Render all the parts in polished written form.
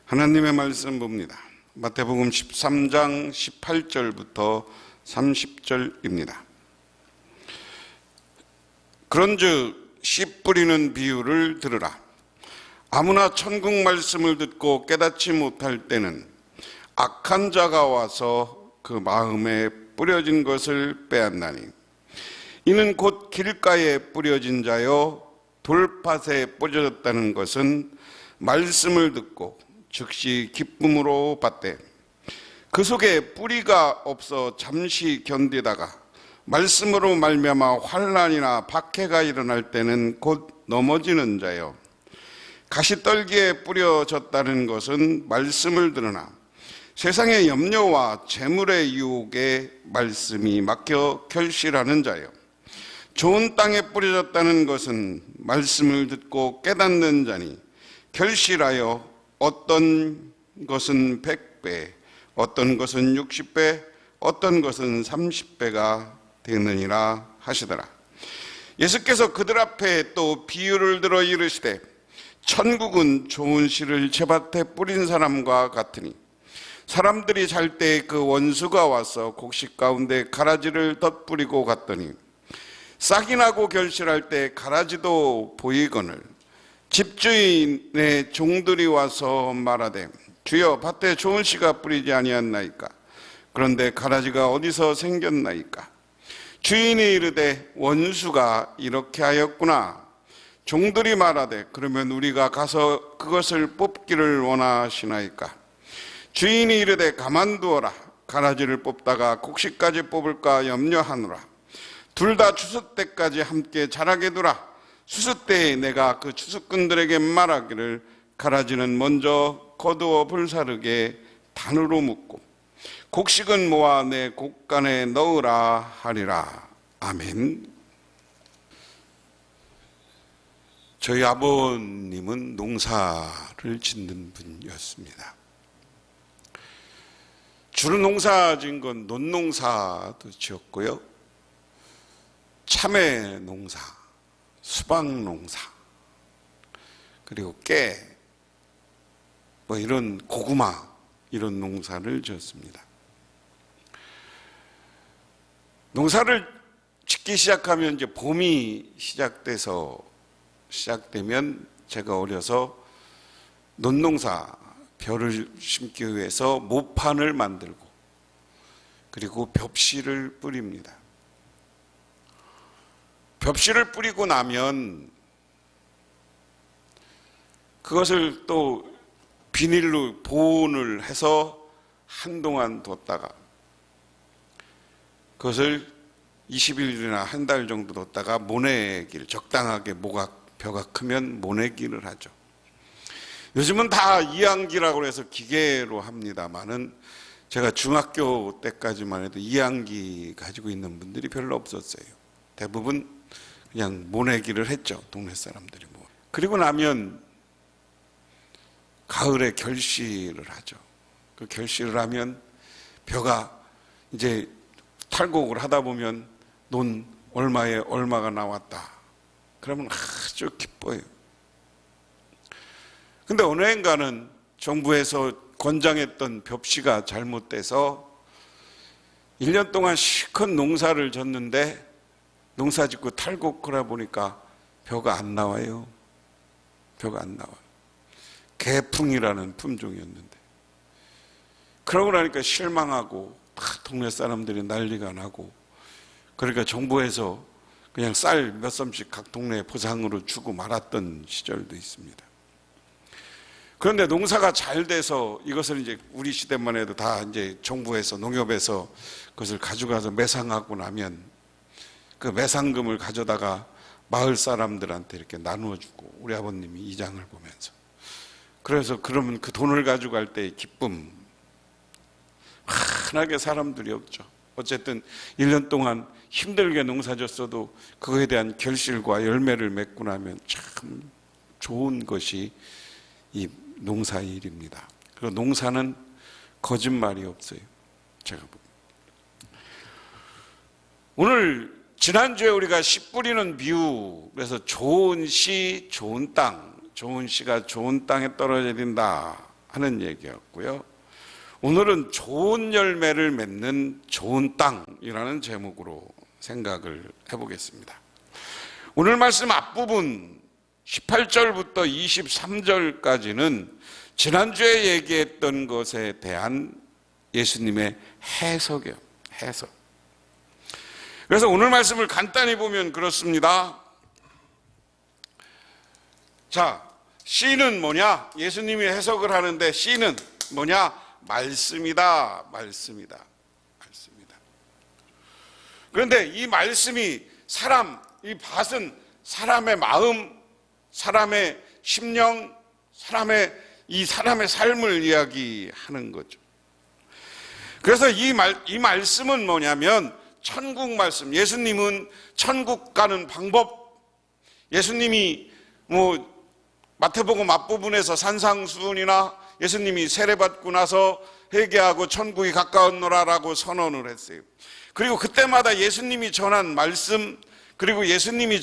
하나님의 말씀 봅니다. 마태복음 13장 18절부터 30절입니다. 그런즉 씨 뿌리는 비유를 들으라. 아무나 천국 말씀을 듣고 깨닫지 못할 때는 악한 자가 와서 그 마음에 뿌려진 것을 빼앗나니, 이는 곧 길가에 뿌려진 자요 돌밭에 뿌려졌다는 것은 말씀을 듣고 즉시 기쁨으로 받되, 그 속에 뿌리가 없어 잠시 견디다가 말씀으로 말미암아 환난이나 박해가 일어날 때는 곧 넘어지는 자요, 가시떨기에 뿌려졌다는 것은 말씀을 들으나 세상의 염려와 재물의 유혹에 말씀이 막혀 결실하는 자요, 좋은 땅에 뿌려졌다는 것은 말씀을 듣고 깨닫는 자니 결실하여 어떤 것은 100배, 어떤 것은 60배, 어떤 것은 30배가 되느니라 하시더라. 예수께서 그들 앞에 또 비유를 들어 이르시되, 천국은 좋은 씨를 제밭에 뿌린 사람과 같으니, 사람들이 잘 때 그 원수가 와서 곡식 가운데 가라지를 덧뿌리고 갔더니, 싹이 나고 결실할 때 가라지도 보이거늘 집주인의 종들이 와서 말하되, 주여, 밭에 좋은 씨가 뿌리지 아니었나이까? 그런데 가라지가 어디서 생겼나이까? 주인이 이르되, 원수가 이렇게 하였구나. 종들이 말하되, 그러면 우리가 가서 그것을 뽑기를 원하시나이까? 주인이 이르되, 가만두어라. 가라지를 뽑다가 곡식까지 뽑을까 염려하노라. 둘 다 추수 때까지 함께 자라게 두라. 추수 때에 내가 그 추수꾼들에게 말하기를, 가라지는 먼저 거두어 불사르게 단으로 묶고 곡식은 모아 내 곡간에 넣으라 하리라. 아멘. 저희 아버님은 농사를 짓는 분이었습니다. 주로 농사 지은 건 논농사도 지었고요, 참외 농사, 수박 농사, 그리고 깨, 이런 고구마, 이런 농사를 지었습니다. 농사를 짓기 시작하면 이제 봄이 시작되면 제가 어려서 논농사, 벼를 심기 위해서 모판을 만들고, 그리고 벽씨를 뿌립니다. 벽씨를 뿌리고 나면 그것을 또 비닐로 보온을 해서 한동안 뒀다가, 그것을 20일이나 한 달 정도 뒀다가 모내기를, 적당하게 벼가 크면 모내기를 하죠. 요즘은 다 이항기라고 해서 기계로 합니다만은, 제가 중학교 때까지만 해도 이항기 가지고 있는 분들이 별로 없었어요. 대부분 그냥 모내기를 했죠, 동네 사람들이. 그리고 나면 가을에 결실을 하죠. 그 결실을 하면 벼가 이제 탈곡을 하다 보면 논 얼마에 얼마가 나왔다. 그러면 아주 기뻐요. 근데 어느 해인가는 정부에서 권장했던 벽씨가 잘못돼서 1년 동안 실컷 농사를 졌는데, 농사 짓고 탈곡하다 보니까 벼가 안 나와요. 벼가 안 나와요. 개풍이라는 품종이었는데. 그러고 나니까 실망하고 다 동네 사람들이 난리가 나고, 그러니까 정부에서 그냥 쌀 몇 섬씩 각 동네에 보상으로 주고 말았던 시절도 있습니다. 그런데 농사가 잘 돼서 이것을 이제 우리 시대만 해도 다 이제 정부에서, 농협에서 그것을 가져가서 매상하고 나면 그 매상금을 가져다가 마을 사람들한테 이렇게 나누어주고, 우리 아버님이 이장을 보면서, 그래서 그러면 그 돈을 가져갈 때의 기쁨, 환하게 사람들이 없죠. 어쨌든 1년 동안 힘들게 농사졌어도 그거에 대한 결실과 열매를 맺고 나면 참 좋은 것이 이 농사의 일입니다. 그리고 농사는 거짓말이 없어요. 제가 오늘 지난주에 우리가 씨 뿌리는 비유, 그래서 좋은 씨, 좋은 땅, 좋은 씨가 좋은 땅에 떨어져야 된다 하는 얘기였고요. 오늘은 좋은 열매를 맺는 좋은 땅이라는 제목으로 생각을 해보겠습니다. 오늘 말씀 앞부분 18절부터 23절까지는 지난주에 얘기했던 것에 대한 예수님의 해석이에요. 해석. 그래서 오늘 말씀을 간단히 보면 그렇습니다. 자, 씨는 뭐냐? 예수님이 해석을 하는데 씨는 뭐냐? 말씀이다. 말씀이다. 말씀이다. 그런데 이 말씀이 이 밭은 사람의 마음, 사람의 심령, 사람의 삶을 이야기하는 거죠. 그래서 이 말씀은 뭐냐면 천국 말씀. 예수님은 천국 가는 방법, 예수님이 마태복음 앞부분에서 산상수훈이나 예수님이 세례받고 나서 회개하고 천국이 가까웠노라라고 선언을 했어요. 그리고 그때마다 예수님이 전한 말씀, 그리고 예수님이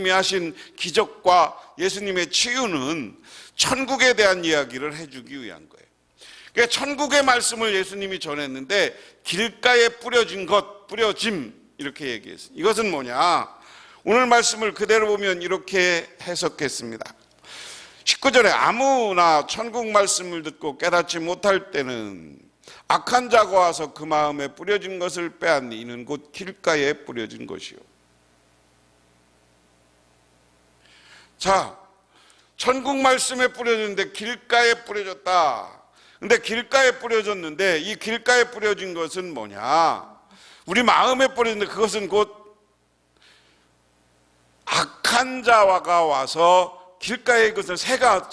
하신 기적과 예수님의 치유는 천국에 대한 이야기를 해주기 위한 거예요. 그러니까 천국의 말씀을 예수님이 전했는데 길가에 뿌려짐 이렇게 얘기했어요. 이것은 뭐냐? 오늘 말씀을 그대로 보면 이렇게 해석했습니다. 19절에 아무나 천국 말씀을 듣고 깨닫지 못할 때는 악한 자가 와서 그 마음에 뿌려진 것을 빼앗니 이는 곧 길가에 뿌려진 것이요. 자, 천국 말씀에 뿌려졌는데 길가에 뿌려졌다. 근데 길가에 뿌려졌는데 이 길가에 뿌려진 것은 뭐냐? 우리 마음에 뿌려졌는데 그것은 곧 악한 자가 와서 길가에 그것은 새가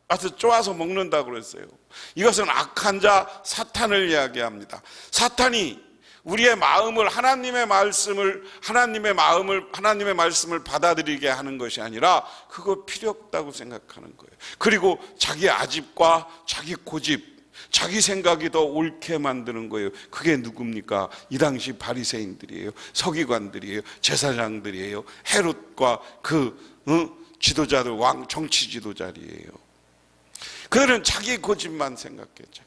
와서 쪼아서 먹는다고 그랬어요. 이것은 악한 자 사탄을 이야기합니다. 사탄이 우리의 마음을 하나님의 말씀을 받아들이게 하는 것이 아니라 그거 필요 없다고 생각하는 거예요. 그리고 자기 아집과 자기 고집, 자기 생각이 더 옳게 만드는 거예요. 그게 누굽니까? 이 당시 바리새인들이에요. 서기관들이에요. 제사장들이에요. 헤롯과 지도자들, 정치 지도자들이에요. 그들은 자기 고집만 생각했죠.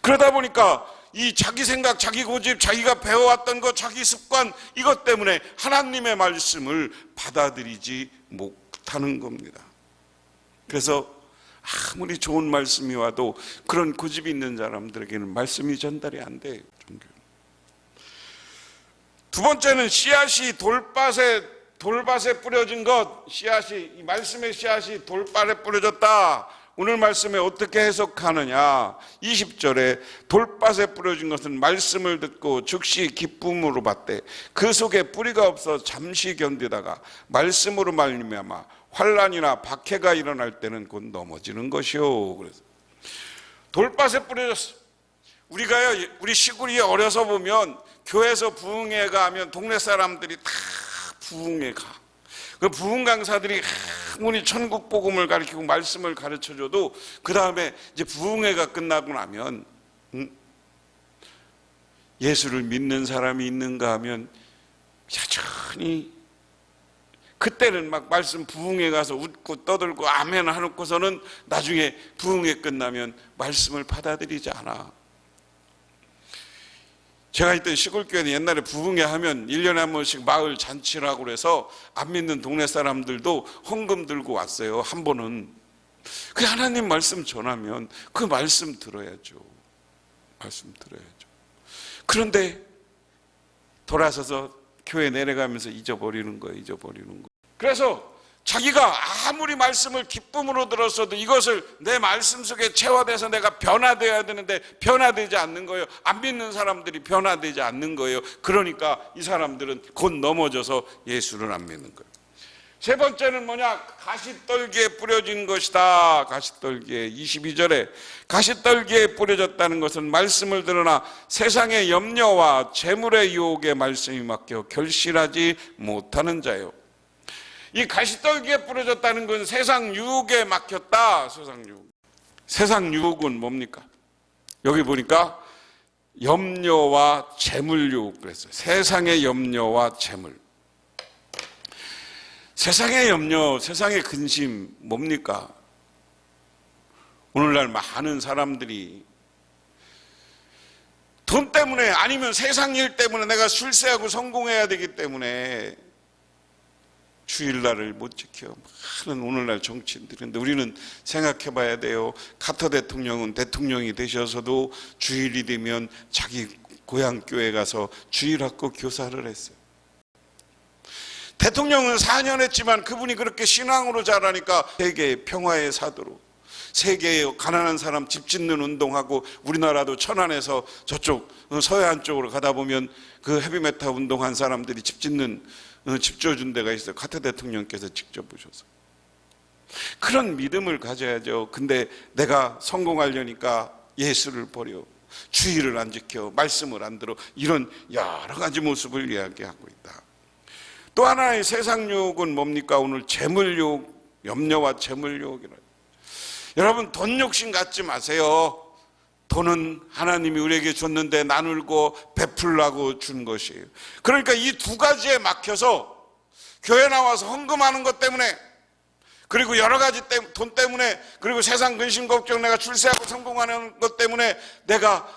그러다 보니까 이 자기 생각, 자기 고집, 자기가 배워왔던 것, 자기 습관, 이것 때문에 하나님의 말씀을 받아들이지 못하는 겁니다. 그래서 아무리 좋은 말씀이 와도 그런 고집이 있는 사람들에게는 말씀이 전달이 안 돼요. 두 번째는 씨앗이 돌밭에 뿌려진 것, 이 말씀의 씨앗이 돌밭에 뿌려졌다. 오늘 말씀에 어떻게 해석하느냐? 20절에 돌밭에 뿌려진 것은 말씀을 듣고 즉시 기쁨으로 받되 그 속에 뿌리가 없어 잠시 견디다가 말씀으로 말미암아 환난이나 박해가 일어날 때는 곧 넘어지는 것이요. 그래서 돌밭에 뿌려졌어. 우리 시골이 어려서 보면 교회에서 부흥회가 하면 동네 사람들이 다 부흥회 가. 그 부흥 강사들이 아무리 천국 복음을 가르치고 말씀을 가르쳐줘도 그 다음에 이제 부흥회가 끝나고 나면 예수를 믿는 사람이 있는가 하면 여전히 그때는 막 말씀 부흥회 가서 웃고 떠들고 아멘 하놓고서는 나중에 부흥회 끝나면 말씀을 받아들이지 않아. 제가 있던 시골교회는 옛날에 부흥회 하면 1년에 한 번씩 마을 잔치를 하고 그래서 안 믿는 동네 사람들도 헌금 들고 왔어요. 한 번은. 그 하나님 말씀 전하면 그 말씀 들어야죠. 말씀 들어야죠. 그런데 돌아서서 교회 내려가면서 잊어버리는 거예요. 그래서 자기가 아무리 말씀을 기쁨으로 들었어도 이것을 내 말씀 속에 체화돼서 내가 변화되어야 되는데 변화되지 않는 거예요. 안 믿는 사람들이 변화되지 않는 거예요. 그러니까 이 사람들은 곧 넘어져서 예수를 안 믿는 거예요. 세 번째는 뭐냐? 가시떨기에 뿌려진 것이다. 가시떨기에 22절에 가시떨기에 뿌려졌다는 것은 말씀을 들으나 세상의 염려와 재물의 유혹에 말씀이 맡겨 결실하지 못하는 자요. 이 가시떨기에 뿌려졌다는 건 세상 유혹에 막혔다. 세상 유혹은 뭡니까? 여기 보니까 염려와 재물 유혹 그랬어요. 세상의 염려와 재물. 세상의 염려, 세상의 근심 뭡니까? 오늘날 많은 사람들이 돈 때문에 아니면 세상 일 때문에 내가 출세하고 성공해야 되기 때문에 주일날을 못 지켜 많은 오늘날 정치인들인데, 우리는 생각해 봐야 돼요. 카터 대통령은 대통령이 되셔서도 주일이 되면 자기 고향 교회 가서 주일학교 교사를 했어요. 대통령은 4년 했지만 그분이 그렇게 신앙으로 자라니까 세계 평화의 사도로, 세계의 가난한 사람 집 짓는 운동하고, 우리나라도 천안에서 저쪽 서해안 쪽으로 가다 보면 그 헤비메탈 운동한 사람들이 집 짓는 집 지어준 데가 있어요. 카터 대통령께서 직접 보셔서. 그런 믿음을 가져야죠. 근데 내가 성공하려니까 예수를 버려, 주의를 안 지켜, 말씀을 안 들어, 이런 여러 가지 모습을 이야기하고 있다. 또 하나의 세상 유혹은 뭡니까? 오늘 재물 유혹, 염려와 재물 유혹이라. 여러분, 돈 욕심 갖지 마세요. 돈은 하나님이 우리에게 줬는데 나누고 베풀라고 준 것이에요. 그러니까 이 두 가지에 막혀서 교회 나와서 헌금하는 것 때문에, 그리고 여러 가지 돈 때문에, 그리고 세상 근심 걱정, 내가 출세하고 성공하는 것 때문에 내가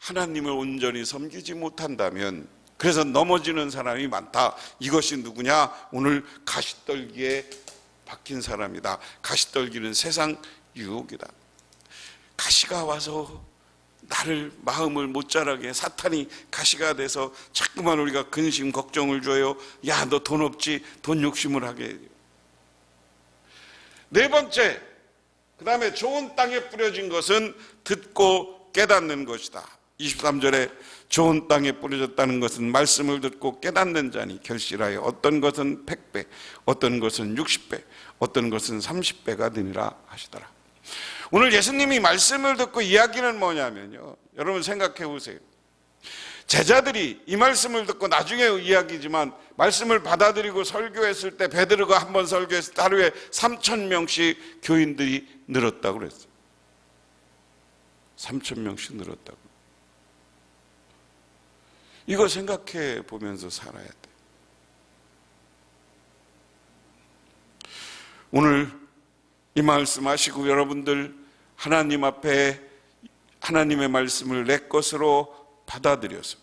하나님을 온전히 섬기지 못한다면, 그래서 넘어지는 사람이 많다. 이것이 누구냐? 오늘 가시떨기에 박힌 사람이다. 가시떨기는 세상 유혹이다. 가시가 와서 나를 마음을 못 자라게, 사탄이 가시가 돼서 자꾸만 우리가 근심 걱정을 줘요. 야, 너 돈 없지? 돈 욕심을 하게 해요. 네 번째, 그 다음에 좋은 땅에 뿌려진 것은 듣고 깨닫는 것이다. 23절에 좋은 땅에 뿌려졌다는 것은 말씀을 듣고 깨닫는 자니 결실하여 어떤 것은 100배, 어떤 것은 60배, 어떤 것은 30배가 되니라 하시더라. 오늘 예수님이 말씀을 듣고 이야기는 뭐냐면요, 여러분 생각해 보세요. 제자들이 이 말씀을 듣고 나중에 이야기지만 말씀을 받아들이고 설교했을 때, 베드로가 한 번 설교했을 때 하루에 3,000명씩 교인들이 늘었다고 그랬어요. 3,000명씩 늘었다고. 이거 생각해 보면서 살아야 돼. 오늘 이 말씀 하시고 여러분들 하나님 앞에 하나님의 말씀을 내 것으로 받아들여서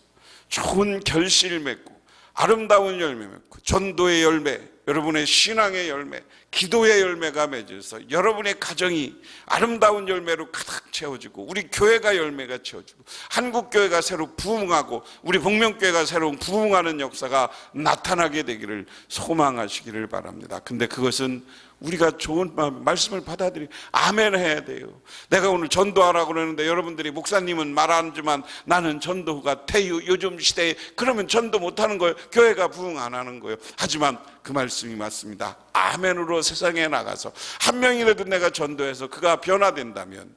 좋은 결실 맺고 아름다운 열매 맺고 전도의 열매, 여러분의 신앙의 열매, 기도의 열매가 맺어서 여러분의 가정이 아름다운 열매로 가득 채워지고, 우리 교회가 열매가 채워지고, 한국교회가 새로 부흥하고, 우리 복명교회가 새로운 부흥하는 역사가 나타나게 되기를 소망하시기를 바랍니다. 근데 그것은 우리가 좋은 말씀을 받아들이 아멘 해야 돼요. 내가 오늘 전도하라고 그러는데 여러분들이 목사님은 말하지만 나는 전도가 태유 요즘 시대에, 그러면 전도 못하는 거예요. 교회가 부흥 안 하는 거예요. 하지만 그 말씀이 맞습니다. 아멘으로 세상에 나가서 한 명이라도 내가 전도해서 그가 변화된다면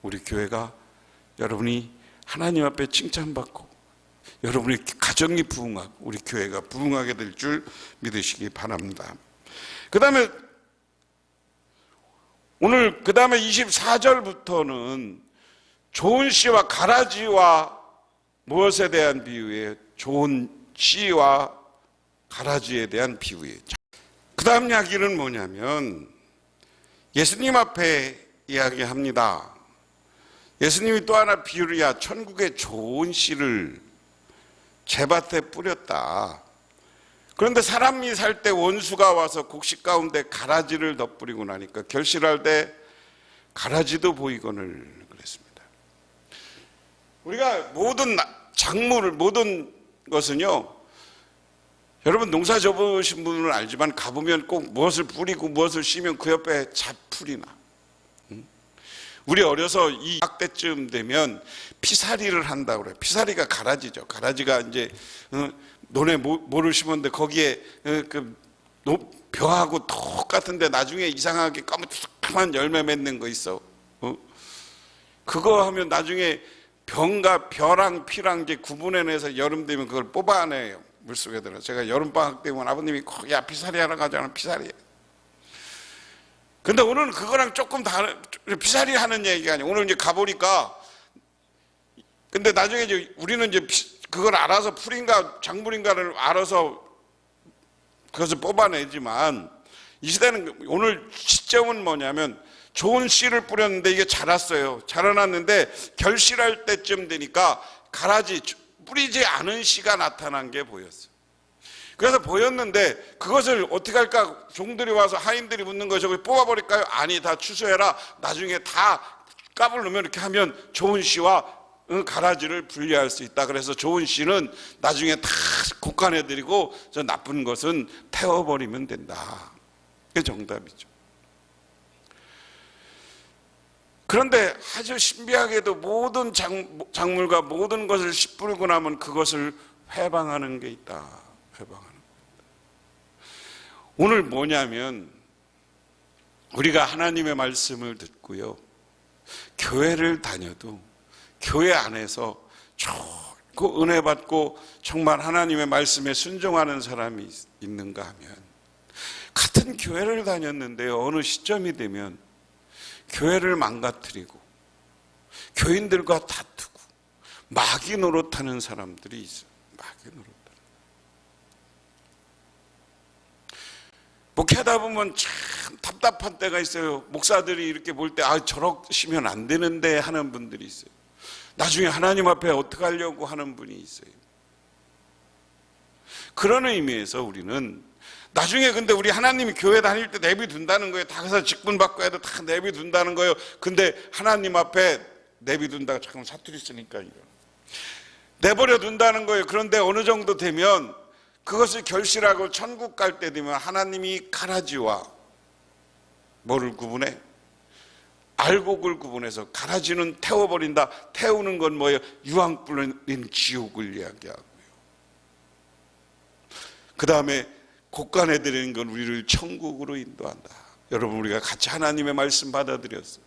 우리 교회가, 여러분이 하나님 앞에 칭찬받고 여러분의 가정이 부흥하고 우리 교회가 부흥하게 될 줄 믿으시기 바랍니다. 그 다음에 오늘 24절부터는 좋은 씨와 가라지와 무엇에 대한 비유예요? 좋은 씨와 가라지에 대한 비유예요. 그 다음 이야기는 뭐냐면 예수님 앞에 이야기합니다. 예수님이 또 하나 비유를, 야, 천국의 좋은 씨를 제밭에 뿌렸다. 그런데 사람이 살 때 원수가 와서 곡식 가운데 가라지를 덧뿌리고 나니까 결실할 때 가라지도 보이거늘 그랬습니다. 우리가 모든 작물을, 모든 것은요, 여러분 농사 접으신 분은 알지만 가보면 꼭 무엇을 뿌리고 무엇을 심으면 그 옆에 잡풀이 나. 우리 어려서 이 학때쯤 되면 피사리를 한다고 그래요. 피사리가 가라지죠. 가라지가 이제 논에 모를 심었는데 거기에 그 벼하고 똑같은데 나중에 이상하게 까맣한 열매 맺는 거 있어. 그거 하면 나중에 병과 벼랑 피랑 이제 구분해내서 여름 되면 그걸 뽑아내요. 물속에 들어. 제가 여름방학 때면 아버님이 야, 피사리 하러 가자는 피사리. 근데 오늘은 그거랑 조금 다른, 피사리 하는 얘기가 아니에요. 오늘 이제 가보니까, 근데 나중에 이제 우리는 이제 그걸 알아서 풀인가 작물인가를 알아서 그것을 뽑아내지만, 이 시대는 오늘 시점은 뭐냐면 좋은 씨를 뿌렸는데 이게 자랐어요. 자라났는데 결실할 때쯤 되니까 가라지 뿌리지 않은 씨가 나타난 게 보였어요. 그래서 보였는데 그것을 어떻게 할까? 종들이 와서 하인들이 묻는 거죠. 저걸 뽑아버릴까요? 아니, 다 취소해라. 나중에 다 값을 넣으면 이렇게 하면 좋은 씨와 가라지를 분리할 수 있다. 그래서 좋은 씨는 나중에 다 곡간해드리고 저 나쁜 것은 태워버리면 된다. 그게 정답이죠. 그런데 아주 신비하게도 모든 작물과 모든 것을 씨 뿌리고 나면 그것을 회방하는 게 있다. 회방하는 게 있다. 오늘 뭐냐면 우리가 하나님의 말씀을 듣고요, 교회를 다녀도 교회 안에서 좋고 은혜 받고 정말 하나님의 말씀에 순종하는 사람이 있는가 하면, 같은 교회를 다녔는데요, 어느 시점이 되면 교회를 망가뜨리고 교인들과 다투고 마귀 노릇하는 사람들이 있어요. 마귀 노릇. 목회하다 보면 참 답답한 때가 있어요. 목사들이 이렇게 볼 때 저러시면 안 되는데 하는 분들이 있어요. 나중에 하나님 앞에 어떻게 하려고 하는 분이 있어요. 그런 의미에서 우리는 나중에 근데 우리 하나님이 교회 다닐 때 내비둔다는 거예요. 다 가서 직분 받고 해도 다 내비둔다는 거예요. 근데 하나님 앞에 내비둔다가 잠깐 사투리 쓰니까 내버려 둔다는 거예요. 그런데 어느 정도 되면 그것을 결실하고 천국 갈 때 되면 하나님이 가라지와 뭐를 구분해? 알곡을 구분해서, 가라지는 태워버린다. 태우는 건 뭐예요? 유황 불린 지옥을 이야기하고요. 그 다음에 곡간해드리는 건 우리를 천국으로 인도한다. 여러분, 우리가 같이 하나님의 말씀 받아들였어요.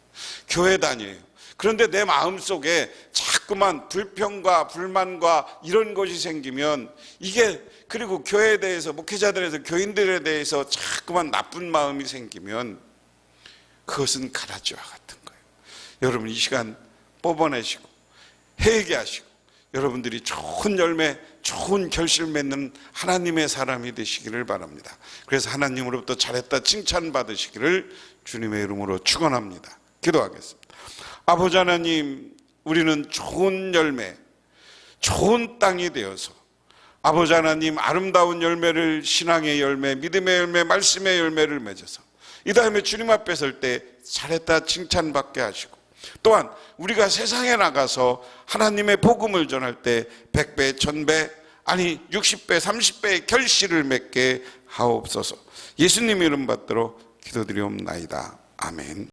교회 다녀요. 그런데 내 마음속에 자꾸만 불평과 불만과 이런 것이 생기면, 이게, 그리고 교회에 대해서, 목회자들에 대해서, 교인들에 대해서 자꾸만 나쁜 마음이 생기면 그것은 가라지와 같은 거예요. 여러분, 이 시간 뽑아내시고 회개하시고 여러분들이 좋은 열매, 좋은 결실 맺는 하나님의 사람이 되시기를 바랍니다. 그래서 하나님으로부터 잘했다 칭찬받으시기를 주님의 이름으로 축원합니다. 기도하겠습니다. 아버지 하나님, 우리는 좋은 열매, 좋은 땅이 되어서 아버지 하나님, 아름다운 열매를, 신앙의 열매, 믿음의 열매, 말씀의 열매를 맺어서 이 다음에 주님 앞에 설 때 잘했다 칭찬받게 하시고, 또한 우리가 세상에 나가서 하나님의 복음을 전할 때 100배, 1000배, 아니 60배, 30배의 결실을 맺게 하옵소서. 예수님 이름 받들어 기도드리옵나이다. 아멘.